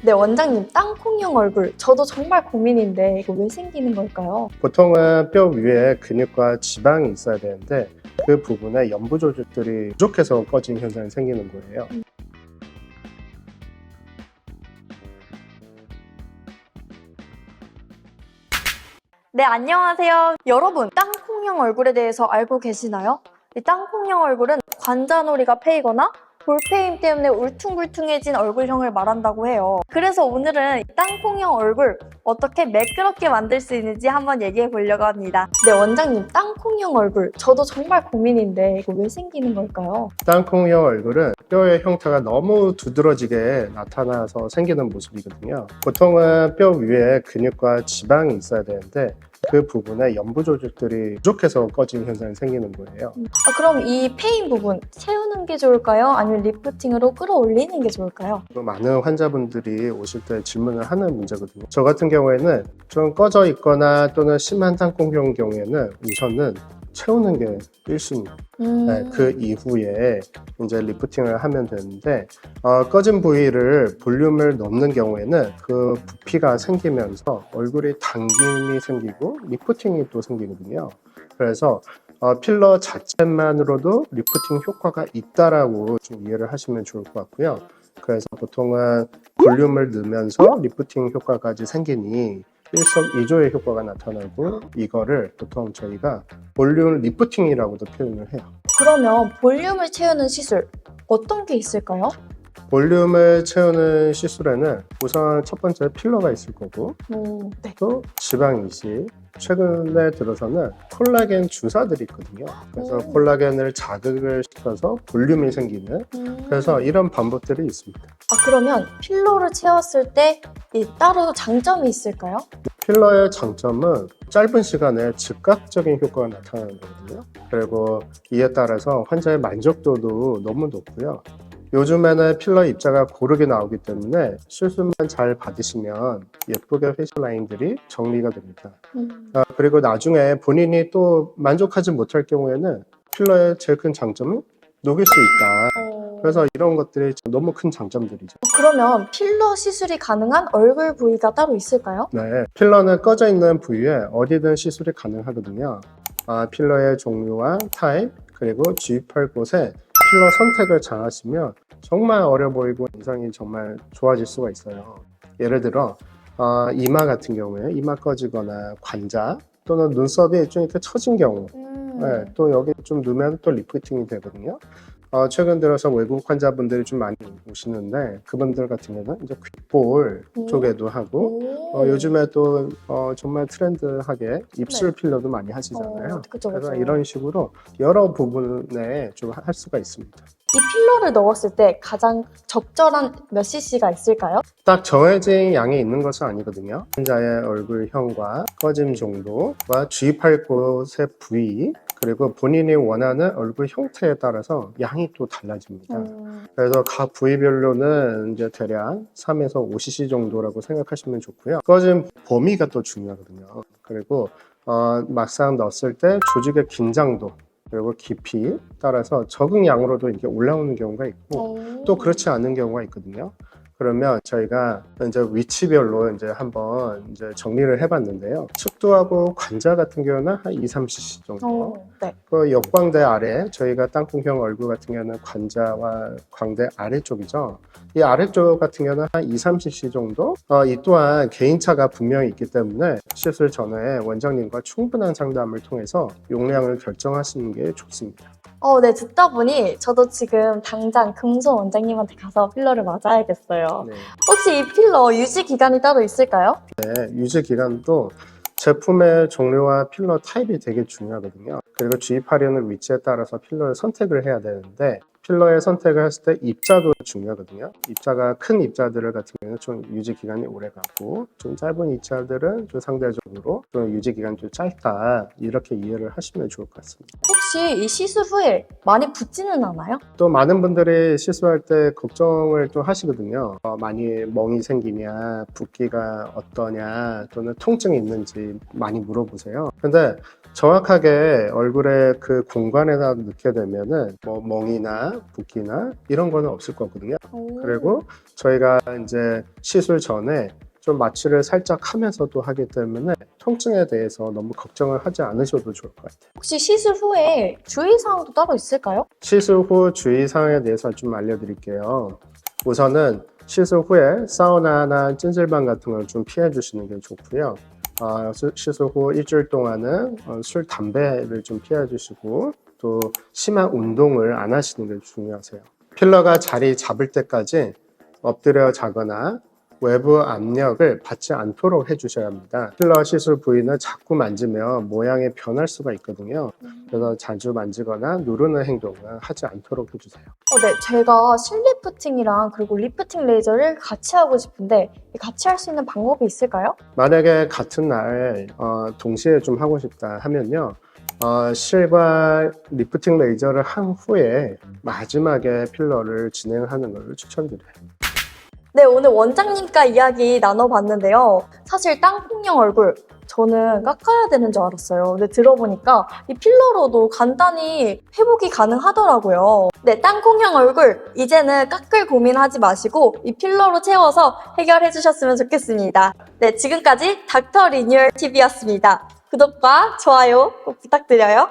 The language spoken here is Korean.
네, 원장님, 땅콩형 얼굴. 저도 정말 고민인데 이거 왜 생기는 걸까요? 보통은 뼈 위에 근육과 지방이 있어야 되는데 그 부분에 연부 조직들이 부족해서 꺼진 현상이 생기는 거예요. 네, 안녕하세요. 여러분, 땅콩형 얼굴에 대해서 알고 계시나요? 이 땅콩형 얼굴은 관자놀이가 패이거나 볼페임 때문에 울퉁불퉁해진 얼굴형을 말한다고 해요. 그래서 오늘은 땅콩형 얼굴 어떻게 매끄럽게 만들 수 있는지 한번 얘기해 보려고 합니다. 네, 원장님, 땅콩형 얼굴. 저도 정말 고민인데 이거 왜 생기는 걸까요? 땅콩형 얼굴은 뼈의 형태가 너무 두드러지게 나타나서 생기는 모습이거든요. 보통은 뼈 위에 근육과 지방이 있어야 되는데 그 부분에 연부 조직들이 부족해서 꺼진 현상이 생기는 거예요. 그럼 이 페인 부분 채우는 게 좋을까요? 아니면 리프팅으로 끌어올리는 게 좋을까요? 많은 환자분들이 오실 때 질문을 하는 문제거든요. 저 같은 경우에는 좀 꺼져 있거나 또는 심한 땅콩형 경우에는 우선은 채우는 게 1순위입니다. 네, 그 이후에 이제 리프팅을 하면 되는데 꺼진 부위를 볼륨을 넣는 경우에는 그 부피가 생기면서 얼굴에 당김이 생기고 리프팅이 또 생기거든요. 그래서 필러 자체만으로도 리프팅 효과가 있다라고 좀 이해를 하시면 좋을 것 같고요. 그래서 보통은 볼륨을 넣으면서 리프팅 효과까지 생기니 일석이조의 효과가 나타나고 이거를 보통 저희가 볼륨 리프팅이라고도 표현을 해요. 그러면 볼륨을 채우는 시술 어떤 게 있을까요? 볼륨을 채우는 시술에는 우선 첫 번째 필러가 있을 거고 네. 또 지방 이식, 최근에 들어서는 콜라겐 주사들이 있거든요. 그래서 콜라겐을 자극을 시켜서 볼륨이 생기는 그래서 이런 방법들이 있습니다. 그러면 필러를 채웠을 때 따로 장점이 있을까요? 필러의 장점은 짧은 시간에 즉각적인 효과가 나타나는 거거든요. 그리고 이에 따라서 환자의 만족도도 너무 높고요. 요즘에는 필러 입자가 고르게 나오기 때문에 시술만 잘 받으시면 예쁘게 페이셜 라인들이 정리가 됩니다. 그리고 나중에 본인이 또 만족하지 못할 경우에는 필러의 제일 큰 장점은 녹일 수 있다. 그래서 이런 것들이 너무 큰 장점들이죠. 그러면 필러 시술이 가능한 얼굴 부위가 따로 있을까요? 네, 필러는 꺼져 있는 부위에 어디든 시술이 가능하거든요. 필러의 종류와 타입, 그리고 주입할 곳에 필러 선택을 잘 하시면 정말 어려 보이고 인상이 정말 좋아질 수가 있어요. 예를 들어 이마 같은 경우에 이마 꺼지거나 관자 또는 눈썹이 좀 이렇게 처진 경우 네, 또 여기 좀 넣으면 또 리프팅이 되거든요. 최근 들어서 외국 환자분들이 좀 많이 오시는데 그분들 같은 경우는 이제 귓볼 쪽에도 하고 요즘에 또 정말 트렌드하게 입술 필러도 많이 하시잖아요. 그쵸, 그래서 그쵸. 이런 식으로 여러 부분에 좀 할 수가 있습니다. 이 필러를 넣었을 때 가장 적절한 몇 cc가 있을까요? 딱 정해진 양이 있는 것은 아니거든요. 환자의 얼굴형과 꺼짐 정도와 주입할 곳의 부위 그리고 본인이 원하는 얼굴 형태에 따라서 양이 또 달라집니다. 그래서 각 부위별로는 이제 대략 3에서 5cc 정도라고 생각하시면 좋고요. 꺼짐 범위가 또 중요하거든요. 그리고 막상 넣었을 때 조직의 긴장도 그리고 깊이 따라서 적응 양으로도 이렇게 올라오는 경우가 있고 또 그렇지 않은 경우가 있거든요. 그러면 저희가 이제 위치별로 이제 한번 이제 정리를 해봤는데요. 측두하고 관자 같은 경우는 한 2, 3cc 정도. 네. 그 역광대 아래, 저희가 땅콩형 얼굴 같은 경우는 관자와 광대 아래쪽이죠. 이 아래쪽 같은 경우는 한 2, 3cc 정도. 이 또한 개인차가 분명히 있기 때문에 시술 전에 원장님과 충분한 상담을 통해서 용량을 결정하시는 게 좋습니다. 네, 듣다 보니 저도 지금 당장 금손 원장님한테 가서 필러를 맞아야겠어요. 네. 혹시 이 필러 유지 기간이 따로 있을까요? 네, 유지 기간도 제품의 종류와 필러 타입이 되게 중요하거든요. 그리고 주입하려는 위치에 따라서 필러를 선택을 해야 되는데 필러의 선택을 했을 때 입자도 중요하거든요. 입자가 큰 입자들 같은 경우는 좀 유지 기간이 오래 가고 좀 짧은 입자들은 좀 상대적으로 좀 유지 기간이 좀 짧다 이렇게 이해를 하시면 좋을 것 같습니다. 혹시 이 시술 후에 많이 붓지는 않아요? 또 많은 분들이 시술할 때 걱정을 좀 하시거든요. 많이 멍이 생기냐, 붓기가 어떠냐, 또는 통증이 있는지 많이 물어보세요. 근데 정확하게 얼굴에 그 공간에다 넣게 되면은 뭐 멍이나 붓기나 이런 거는 없을 거거든요. 그리고 저희가 이제 시술 전에 좀 마취를 살짝 하면서도 하기 때문에 통증에 대해서 너무 걱정을 하지 않으셔도 좋을 것 같아요. 혹시 시술 후에 주의사항도 따로 있을까요? 시술 후 주의사항에 대해서 좀 알려드릴게요. 우선은 시술 후에 사우나나 찜질방 같은 걸 좀 피해 주시는 게 좋고요. 시술 후 일주일 동안은 술, 담배를 좀 피해 주시고 또 심한 운동을 안 하시는 게 중요하세요. 필러가 자리 잡을 때까지 엎드려 자거나 외부 압력을 받지 않도록 해주셔야 합니다. 필러 시술 부위는 자꾸 만지면 모양이 변할 수가 있거든요. 그래서 자주 만지거나 누르는 행동을 하지 않도록 해주세요. 네, 제가 실리프팅이랑 그리고 리프팅 레이저를 같이 하고 싶은데 같이 할 수 있는 방법이 있을까요? 만약에 같은 날 동시에 좀 하고 싶다 하면요. 실과 리프팅 레이저를 한 후에 마지막에 필러를 진행하는 걸 추천드려요. 네, 오늘 원장님과 이야기 나눠봤는데요. 사실 땅콩형 얼굴 저는 깎아야 되는 줄 알았어요. 근데 들어보니까 이 필러로도 간단히 회복이 가능하더라고요. 네, 땅콩형 얼굴 이제는 깎을 고민하지 마시고 이 필러로 채워서 해결해 주셨으면 좋겠습니다. 네, 지금까지 닥터 리뉴얼 TV였습니다. 구독과 좋아요 꼭 부탁드려요.